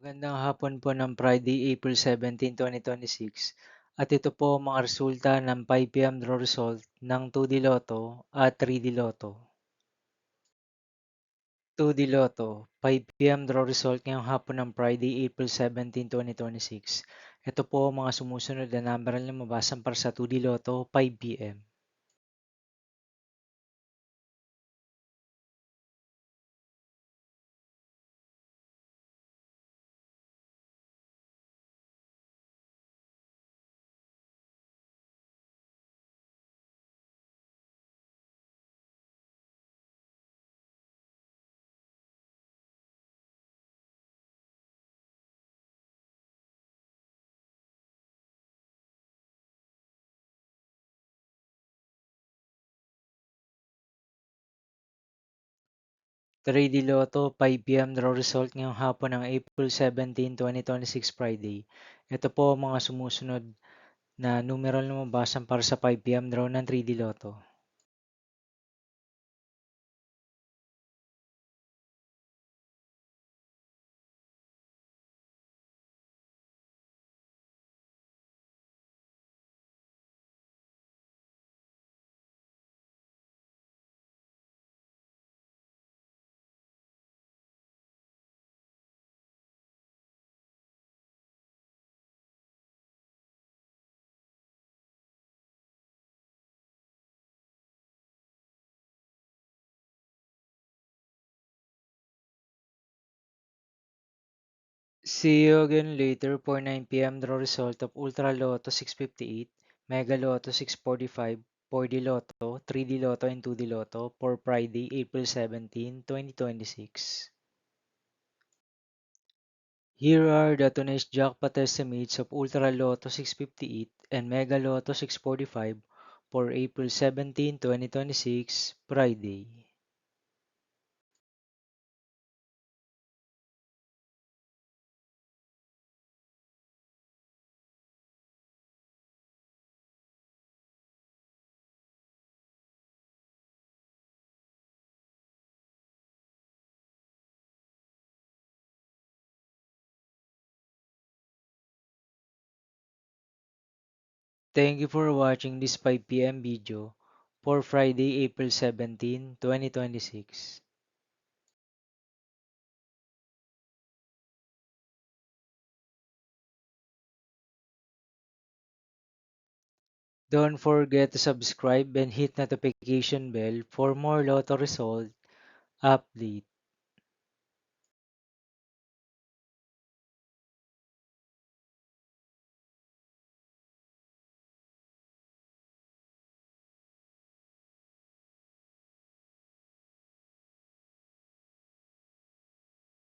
Magandang hapon po ng Friday, April 17, 2026. At ito po ang mga resulta ng 5 PM draw result ng 2D Lotto at 3D Lotto. 2D Lotto, 5 PM draw result ngayong hapon ng Friday, April 17, 2026. Ito po ang mga sumusunod na number na lumabasan para sa 2D Lotto 5 PM. 3D Lotto 5 PM draw result ngayong hapon ng April 17, 2026 Friday. Ito po ang mga sumusunod na numeral na lumabasan para sa 5 PM draw ng 3D Lotto. 'See you again later for 9 PM draw result of Ultra Lotto 658, Mega Lotto 645, 4D Lotto, 3D Lotto, and 2D Lotto for Friday, April 17, 2026. Here are the tonight's jackpot estimates of Ultra Lotto 658 and Mega Lotto 645 for April 17, 2026, Friday. Thank you for watching this 5 PM video for Friday, April 17, 2026. Don't forget to subscribe and hit notification bell for more Lotto result update.